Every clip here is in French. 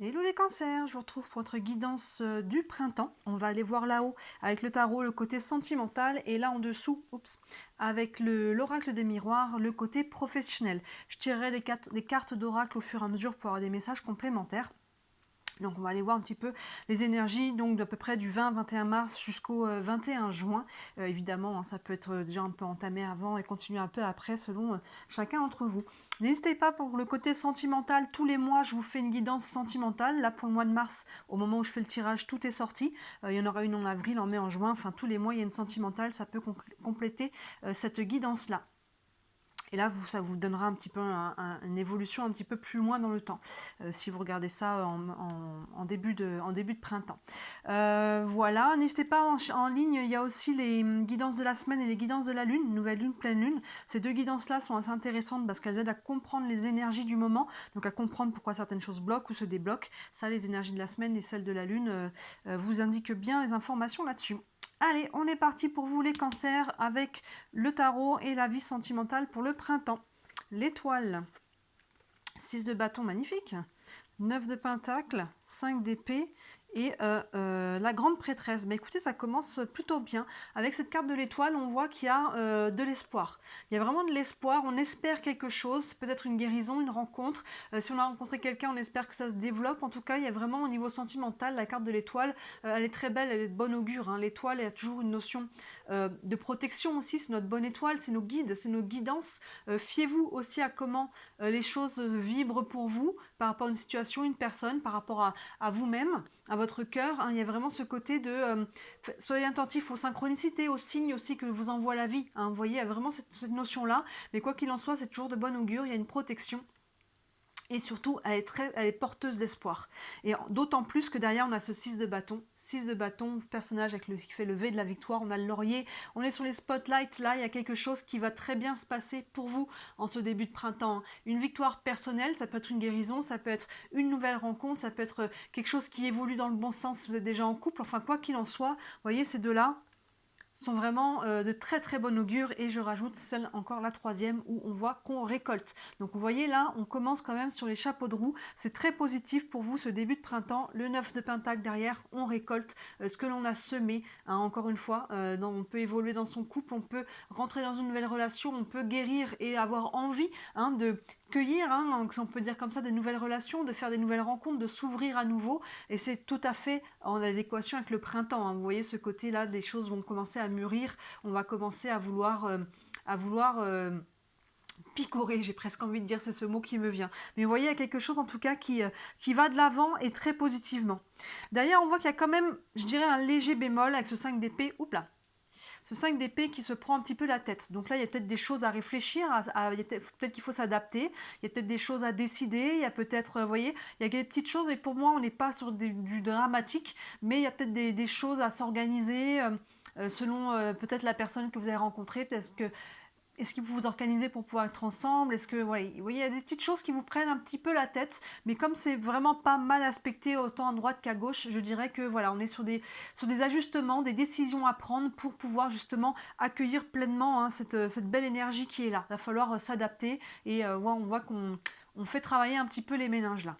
Hello les cancers, je vous retrouve pour votre guidance du printemps. On va aller voir là-haut avec le tarot le côté sentimental et là en dessous, oups, avec l'oracle des miroirs, le côté professionnel. Je tirerai des cartes d'oracle au fur et à mesure pour avoir des messages complémentaires. Donc on va aller voir un petit peu les énergies donc d'à peu près du 20-21 mars jusqu'au 21 juin. Évidemment, hein, ça peut être déjà un peu entamé avant et continuer un peu après selon chacun d'entre vous. N'hésitez pas pour le côté sentimental, tous les mois je vous fais une guidance sentimentale. Là pour le mois de mars, au moment où je fais le tirage, tout est sorti. Il y en aura une en avril, en mai, en juin. Enfin tous les mois il y a une sentimentale, ça peut compléter cette guidance-là. Et là, ça vous donnera un petit peu une évolution un petit peu plus loin dans le temps, si vous regardez ça en début de printemps. Voilà, n'hésitez pas en ligne, il y a aussi les guidances de la semaine et les guidances de la lune, nouvelle lune, pleine lune. Ces deux guidances-là sont assez intéressantes parce qu'elles aident à comprendre les énergies du moment, donc à comprendre pourquoi certaines choses bloquent ou se débloquent. Ça, les énergies de la semaine et celles de la lune vous indiquent bien les informations là-dessus. Allez, on est parti pour vous les cancers avec le tarot et la vie sentimentale pour le printemps. L'étoile, 6 de bâton, magnifique. 9 de pentacle, 5 d'épée et la grande prêtresse. Bah, écoutez, ça commence plutôt bien. Avec cette carte de l'étoile, on voit qu'il y a de l'espoir. Il y a vraiment de l'espoir, on espère quelque chose, peut-être une guérison, une rencontre. Si on a rencontré quelqu'un, on espère que ça se développe. En tout cas, il y a vraiment au niveau sentimental, la carte de l'étoile, elle est très belle, elle est de bon augure. Hein. L'étoile, elle a toujours une notion de protection aussi, c'est notre bonne étoile, c'est nos guides, c'est nos guidances. Fiez-vous aussi à comment les choses vibrent pour vous par rapport à une situation, une personne, par rapport à vous-même, à votre cœur. Hein. Il y a vraiment ce côté de soyez attentifs aux synchronicités, aux signes aussi que vous envoie la vie. Hein. Vous voyez, il y a vraiment cette notion-là. Mais quoi qu'il en soit, c'est toujours de bon augure. Il y a une protection. Et surtout, elle est porteuse d'espoir. Et d'autant plus que derrière, on a ce 6 de bâton. 6 de bâton, personnage qui fait le V de la victoire. On a le laurier. On est sur les spotlights. Là, il y a quelque chose qui va très bien se passer pour vous en ce début de printemps. Une victoire personnelle, ça peut être une guérison, ça peut être une nouvelle rencontre, ça peut être quelque chose qui évolue dans le bon sens si vous êtes déjà en couple. Enfin, quoi qu'il en soit, vous voyez, ces deux-là, sont vraiment de très très bon augure et je rajoute celle encore la troisième où on voit qu'on récolte. Donc vous voyez là, on commence quand même sur les chapeaux de roue. C'est très positif pour vous ce début de printemps. Le 9 de pentacle derrière, on récolte ce que l'on a semé. Hein, encore une fois, on peut évoluer dans son couple, on peut rentrer dans une nouvelle relation, on peut guérir et avoir envie de cueillir, donc on peut dire comme ça, des nouvelles relations, de faire des nouvelles rencontres, de s'ouvrir à nouveau. Et c'est tout à fait en adéquation avec le printemps. Hein. Vous voyez ce côté-là, les choses vont commencer à mûrir. On va commencer à vouloir picorer, j'ai presque envie de dire, c'est ce mot qui me vient. Mais vous voyez, il y a quelque chose en tout cas qui va de l'avant et très positivement. D'ailleurs, on voit qu'il y a quand même, je dirais, un léger bémol avec ce 5 d'épée. Oups là, ce 5 d'épée qui se prend un petit peu la tête. Donc là, il y a peut-être des choses à réfléchir, peut-être qu'il faut s'adapter, il y a peut-être des choses à décider, il y a peut-être, vous voyez, il y a des petites choses, et pour moi, on n'est pas sur du dramatique, mais il y a peut-être des choses à s'organiser selon peut-être la personne que vous avez rencontrée, peut-être que est-ce que vous vous organisez pour pouvoir être ensemble? Est-ce que, ouais, vous voyez, il y a des petites choses qui vous prennent un petit peu la tête, mais comme c'est vraiment pas mal aspecté autant à droite qu'à gauche, je dirais que voilà, on est sur des ajustements, des décisions à prendre pour pouvoir justement accueillir pleinement cette belle énergie qui est là. Il va falloir s'adapter et ouais, on voit qu'on fait travailler un petit peu les méninges là.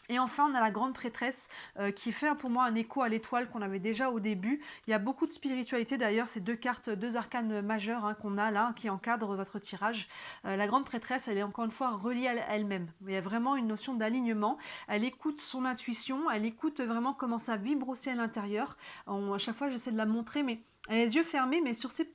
Et enfin, on a la grande prêtresse qui fait pour moi un écho à l'étoile qu'on avait déjà au début. Il y a beaucoup de spiritualité d'ailleurs, ces deux cartes, deux arcanes majeurs qu'on a là, qui encadrent votre tirage. La grande prêtresse, elle est encore une fois reliée à elle-même. Il y a vraiment une notion d'alignement. Elle écoute son intuition, elle écoute vraiment comment ça vibre aussi à l'intérieur. À chaque fois, j'essaie de la montrer, mais elle a les yeux fermés, mais sur ses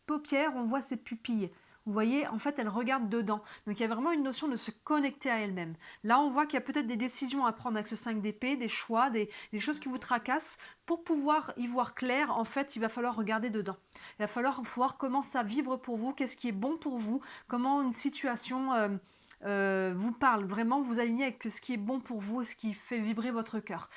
paupières, on voit ses pupilles. Vous voyez, en fait, elle regarde dedans. Donc il y a vraiment une notion de se connecter à elle-même. Là, on voit qu'il y a peut-être des décisions à prendre avec ce 5 d'épée, des choix, des choses qui vous tracassent. Pour pouvoir y voir clair, en fait, il va falloir regarder dedans. Il va falloir voir comment ça vibre pour vous, qu'est-ce qui est bon pour vous, comment une situation vous parle. Vraiment, vous alignez avec ce qui est bon pour vous, ce qui fait vibrer votre cœur.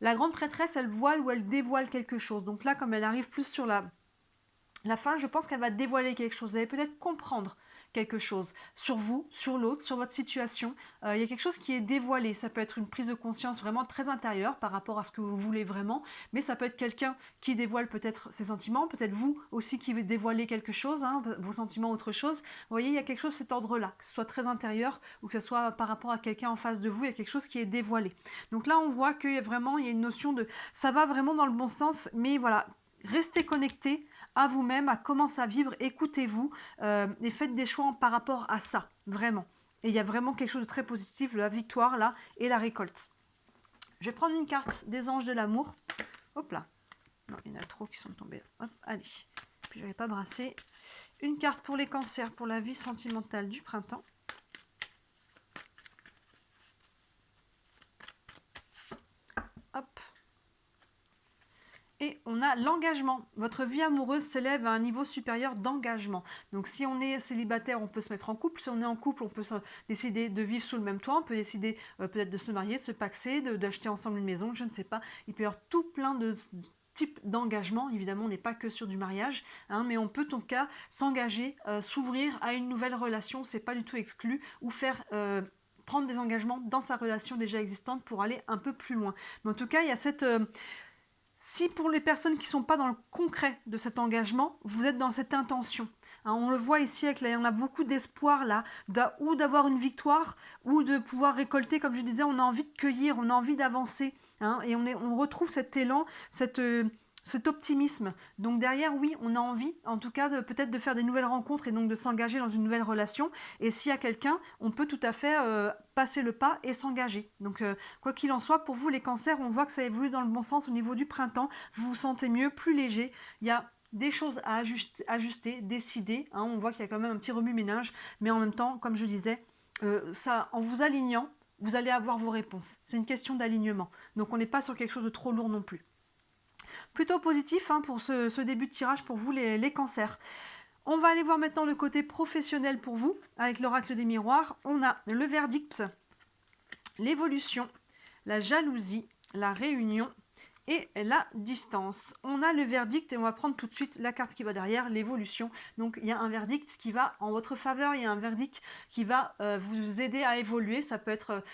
La grande prêtresse, elle voile ou elle dévoile quelque chose. Donc là, comme elle arrive plus sur la fin, je pense qu'elle va dévoiler quelque chose. Vous allez peut-être comprendre quelque chose sur vous, sur l'autre, sur votre situation. Il y a quelque chose qui est dévoilé. Ça peut être une prise de conscience vraiment très intérieure par rapport à ce que vous voulez vraiment, mais ça peut être quelqu'un qui dévoile peut-être ses sentiments, peut-être vous aussi qui dévoilez quelque chose, hein, vos sentiments, autre chose. Vous voyez, il y a quelque chose de cet ordre-là, que ce soit très intérieur ou que ce soit par rapport à quelqu'un en face de vous, il y a quelque chose qui est dévoilé. Donc là, on voit qu'il y a vraiment, il y a une notion de, ça va vraiment dans le bon sens, mais voilà, restez connectés à vous-même, à comment ça vivre, écoutez-vous et faites des choix par rapport à ça, vraiment. Et il y a vraiment quelque chose de très positif, la victoire là et la récolte. Je vais prendre une carte des anges de l'amour. Hop là. Non, il y en a trop qui sont tombés. Hop, allez. Puis je vais pas brasser. Une carte pour les cancers, pour la vie sentimentale du printemps. Hop. Et on a l'engagement. Votre vie amoureuse s'élève à un niveau supérieur d'engagement. Donc si on est célibataire, on peut se mettre en couple. Si on est en couple, on peut décider de vivre sous le même toit. On peut décider peut-être de se marier, de se paxer, d'acheter ensemble une maison, je ne sais pas. Il peut y avoir tout plein de types d'engagement. Évidemment, on n'est pas que sur du mariage, hein, mais on peut en tout cas s'engager, s'ouvrir à une nouvelle relation. C'est pas du tout exclu. Ou faire... prendre des engagements dans sa relation déjà existante pour aller un peu plus loin. Mais en tout cas, il y a cette... si pour les personnes qui ne sont pas dans le concret de cet engagement, vous êtes dans cette intention, hein, on le voit ici, on a beaucoup d'espoir là, ou d'avoir une victoire, ou de pouvoir récolter, comme je disais, on a envie de cueillir, on a envie d'avancer, hein, et on retrouve cet élan, cet optimisme. Donc derrière, oui, on a envie, en tout cas, peut-être de faire des nouvelles rencontres et donc de s'engager dans une nouvelle relation. Et s'il y a quelqu'un, on peut tout à fait passer le pas et s'engager. Donc quoi qu'il en soit, pour vous les cancers, on voit que ça évolue dans le bon sens au niveau du printemps. Vous vous sentez mieux, plus léger. Il y a des choses à ajuster, décider. Hein, on voit qu'il y a quand même un petit remue-ménage. Mais en même temps, comme je disais, ça, en vous alignant, vous allez avoir vos réponses. C'est une question d'alignement. Donc on n'est pas sur quelque chose de trop lourd non plus. Plutôt positif hein, pour ce début de tirage pour vous les cancers. On va aller voir maintenant le côté professionnel pour vous. Avec l'oracle des miroirs, on a le verdict, l'évolution, la jalousie, la réunion et la distance. On a le verdict et on va prendre tout de suite la carte qui va derrière, l'évolution. Donc il y a un verdict qui va en votre faveur, il y a un verdict qui va vous aider à évoluer. Ça peut être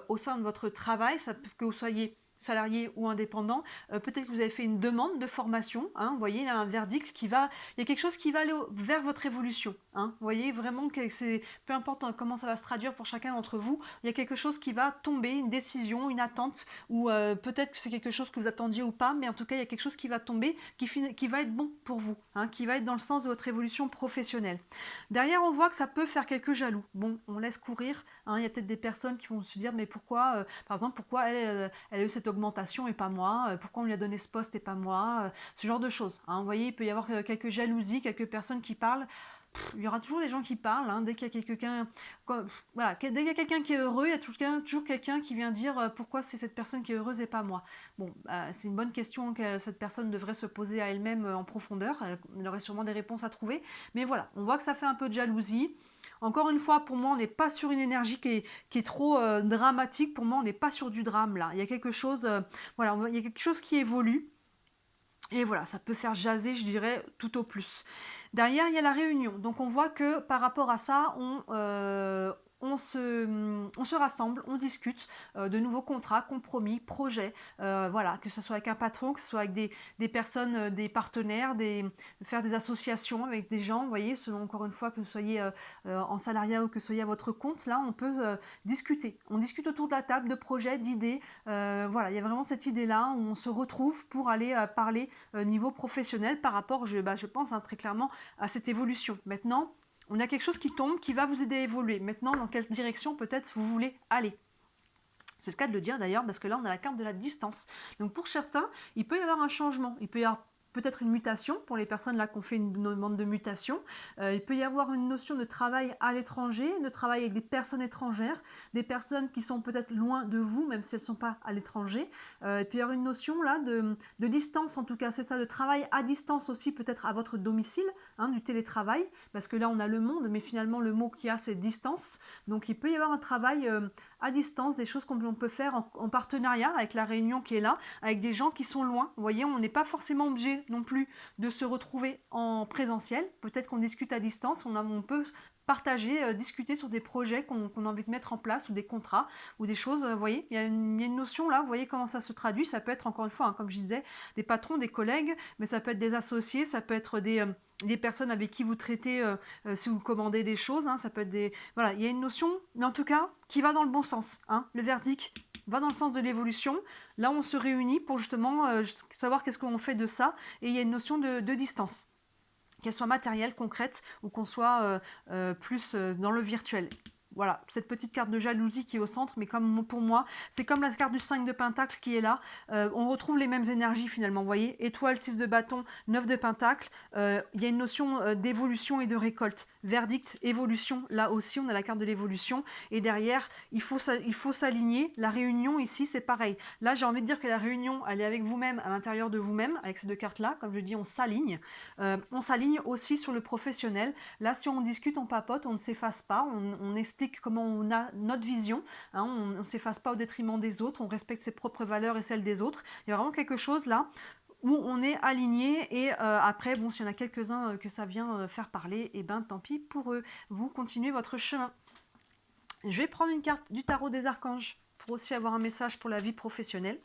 au sein de votre travail, ça peut que vous soyez salarié ou indépendant, peut-être que vous avez fait une demande de formation, hein, vous voyez, il y a un verdict qui va, il y a quelque chose qui va aller vers votre évolution, hein, vous voyez vraiment que c'est, peu importe comment ça va se traduire pour chacun d'entre vous, il y a quelque chose qui va tomber, une décision, une attente, ou peut-être que c'est quelque chose que vous attendiez ou pas, mais en tout cas il y a quelque chose qui va tomber, qui va être bon pour vous, hein, qui va être dans le sens de votre évolution professionnelle. Derrière on voit que ça peut faire quelques jaloux, bon on laisse courir, hein, il y a peut-être des personnes qui vont se dire mais pourquoi, par exemple pourquoi elle a eu cette augmentation et pas moi, pourquoi on lui a donné ce poste et pas moi, ce genre de choses. Hein. Vous voyez, il peut y avoir quelques jalousies, quelques personnes qui parlent. Il y aura toujours des gens qui parlent, hein, dès qu'il y a quelqu'un, voilà, dès qu'il y a quelqu'un qui est heureux, il y a toujours quelqu'un qui vient dire pourquoi c'est cette personne qui est heureuse et pas moi. Bon, c'est une bonne question que cette personne devrait se poser à elle-même en profondeur, elle aurait sûrement des réponses à trouver, mais voilà, on voit que ça fait un peu de jalousie. Encore une fois, pour moi, on n'est pas sur une énergie qui est trop dramatique. Pour moi, on n'est pas sur du drame là. Il y a quelque chose, voilà, il y a quelque chose qui évolue. Et voilà, ça peut faire jaser, je dirais, tout au plus. Derrière, il y a la réunion. Donc, on voit que par rapport à ça, on se rassemble, on discute de nouveaux contrats, compromis, projets, voilà, que ce soit avec un patron, que ce soit avec des personnes, des partenaires, faire des associations avec des gens, vous voyez, selon encore une fois que vous soyez en salariat ou que vous soyez à votre compte, là on peut discuter. On discute autour de la table de projets, d'idées, voilà, il y a vraiment cette idée-là où on se retrouve pour aller parler niveau professionnel par rapport, je pense hein, très clairement à cette évolution. Maintenant, on a quelque chose qui tombe, qui va vous aider à évoluer. Maintenant, dans quelle direction peut-être vous voulez aller? C'est le cas de le dire d'ailleurs, parce que là, on a la carte de la distance. Donc pour certains, il peut y avoir un changement. Il peut y avoir peut-être une mutation, pour les personnes là qui ont fait une demande de mutation. Il peut y avoir une notion de travail à l'étranger, de travail avec des personnes étrangères, des personnes qui sont peut-être loin de vous, même si elles ne sont pas à l'étranger. Il peut y avoir une notion là de distance, en tout cas, c'est ça, le travail à distance aussi, peut-être à votre domicile, hein, du télétravail, parce que là, on a le monde, mais finalement, le mot qu'il y a, c'est distance. Donc, il peut y avoir un travail à distance, des choses qu'on peut faire en partenariat avec la réunion qui est là, avec des gens qui sont loin. Vous voyez, on n'est pas forcément obligé non plus de se retrouver en présentiel. Peut-être qu'on discute à distance, on peut partager, discuter sur des projets qu'on a envie de mettre en place ou des contrats ou des choses, vous voyez, il y a une notion là, vous voyez comment ça se traduit, ça peut être encore une fois, hein, comme je disais, des patrons, des collègues, mais ça peut être des associés, ça peut être des personnes avec qui vous traitez si vous commandez des choses, hein, ça peut être des... Voilà, il y a une notion, mais en tout cas, qui va dans le bon sens, hein. Le verdict va dans le sens de l'évolution. Là, on se réunit pour justement savoir qu'est-ce qu'on fait de ça, et il y a une notion de distance, qu'elle soit matérielle, concrète, ou qu'on soit plus dans le virtuel. Voilà, cette petite carte de jalousie qui est au centre, mais comme pour moi, c'est comme la carte du 5 de pentacle qui est là. On retrouve les mêmes énergies finalement, vous voyez, étoile, 6 de bâton, 9 de pentacle. Il y a une notion d'évolution et de récolte. Verdict, évolution, là aussi, on a la carte de l'évolution. Et derrière, il faut s'aligner. La réunion ici, c'est pareil. Là, j'ai envie de dire que la réunion, elle est avec vous-même, à l'intérieur de vous-même, avec ces deux cartes-là. Comme je dis, on s'aligne. On s'aligne aussi sur le professionnel. Là, si on discute, on papote, on ne s'efface pas, on explique comment on a notre vision, hein, on ne s'efface pas au détriment des autres, on respecte ses propres valeurs et celles des autres. Il y a vraiment quelque chose là où on est aligné et après, bon, s'il y en a quelques-uns que ça vient faire parler, et ben tant pis pour eux. Vous continuez votre chemin. Je vais prendre une carte du tarot des archanges pour aussi avoir un message pour la vie professionnelle.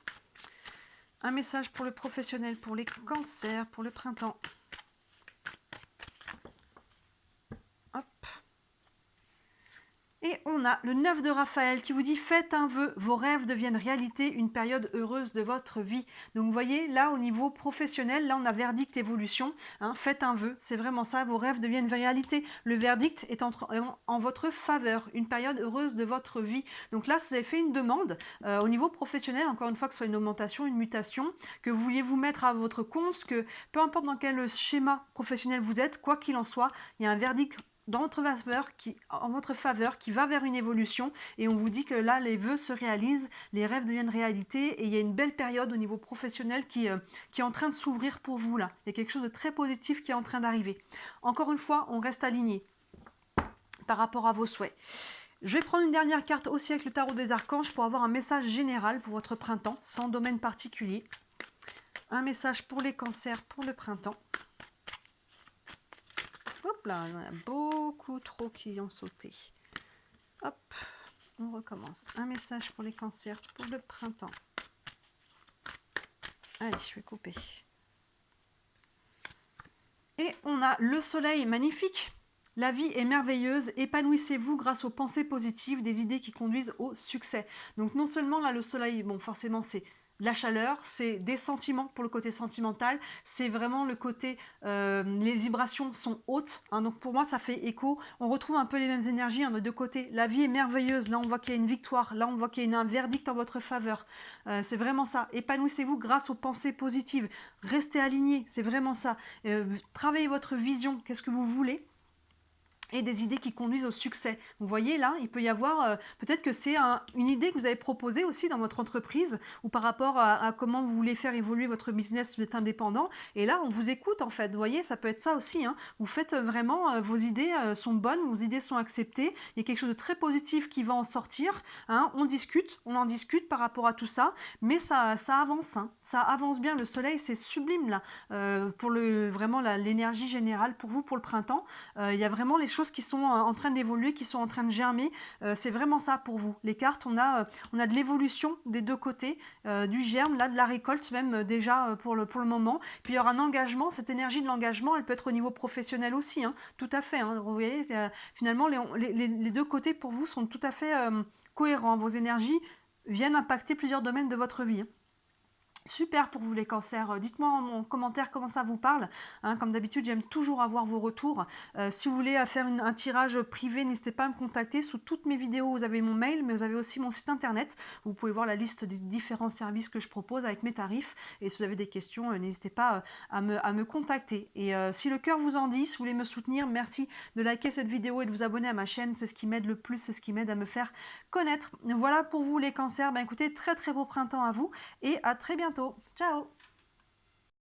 Un message pour le professionnel, pour les cancers, pour le printemps. Et on a le 9 de Raphaël qui vous dit « Faites un vœu, vos rêves deviennent réalité, une période heureuse de votre vie. » Donc vous voyez, là au niveau professionnel, là on a verdict, évolution. Hein, faites un vœu, c'est vraiment ça, vos rêves deviennent réalité. Le verdict est en votre faveur, une période heureuse de votre vie. Donc là, si vous avez fait une demande au niveau professionnel, encore une fois, que ce soit une augmentation, une mutation, que vous vouliez vous mettre à votre compte, que peu importe dans quel schéma professionnel vous êtes, quoi qu'il en soit, il y a un verdict dans en votre faveur, qui va vers une évolution, et on vous dit que là, les vœux se réalisent, les rêves deviennent réalité, et il y a une belle période au niveau professionnel qui est en train de s'ouvrir pour vous là. Il y a quelque chose de très positif qui est en train d'arriver. Encore une fois, on reste aligné par rapport à vos souhaits. Je vais prendre une dernière carte aussi avec le tarot des archanges pour avoir un message général pour votre printemps, sans domaine particulier. Un message pour les cancers pour le printemps. Hop là, il y en a beaucoup trop qui ont sauté. Hop, on recommence. Un message pour les cancers pour le printemps. Allez, je vais couper. Et on a le soleil, magnifique. La vie est merveilleuse, épanouissez-vous grâce aux pensées positives, des idées qui conduisent au succès. Donc non seulement là le soleil, bon forcément c'est de la chaleur, c'est des sentiments pour le côté sentimental, c'est vraiment le côté, les vibrations sont hautes, hein, donc pour moi ça fait écho, on retrouve un peu les mêmes énergies, hein, de deux côtés. La vie est merveilleuse, là on voit qu'il y a une victoire, là on voit qu'il y a un verdict en votre faveur, c'est vraiment ça, épanouissez-vous grâce aux pensées positives, restez alignés, c'est vraiment ça, travaillez votre vision, qu'est-ce que vous voulez, et des idées qui conduisent au succès. Vous voyez là, il peut y avoir, peut-être que c'est une idée que vous avez proposée aussi dans votre entreprise, ou par rapport à comment vous voulez faire évoluer votre business, vous êtes indépendant, et là on vous écoute en fait, vous voyez, ça peut être ça aussi, hein. Vous faites vraiment, vos idées sont bonnes, vos idées sont acceptées, il y a quelque chose de très positif qui va en sortir, hein. On en discute par rapport à tout ça, mais ça avance, hein. Ça avance bien, le soleil c'est sublime là, pour vraiment l'énergie générale pour vous, pour le printemps, il y a vraiment les choses qui sont en train d'évoluer, qui sont en train de germer, c'est vraiment ça pour vous. Les cartes, on a de l'évolution des deux côtés, du germe, là de la récolte même déjà pour le moment. Puis il y aura un engagement, cette énergie de l'engagement, elle peut être au niveau professionnel aussi, hein, tout à fait. Hein, vous voyez, finalement les deux côtés pour vous sont tout à fait cohérents. Vos énergies viennent impacter plusieurs domaines de votre vie. Hein. Super pour vous les cancers, dites-moi en commentaire comment ça vous parle, hein, comme d'habitude j'aime toujours avoir vos retours, si vous voulez faire un tirage privé, n'hésitez pas à me contacter, sous toutes mes vidéos vous avez mon mail, mais vous avez aussi mon site internet, vous pouvez voir la liste des différents services que je propose avec mes tarifs, et si vous avez des questions, n'hésitez pas à me contacter, et si le cœur vous en dit, si vous voulez me soutenir, merci de liker cette vidéo et de vous abonner à ma chaîne, c'est ce qui m'aide le plus, c'est ce qui m'aide à me faire connaître. Voilà pour vous les cancers, écoutez, très très beau printemps à vous, et à très bientôt. Ciao!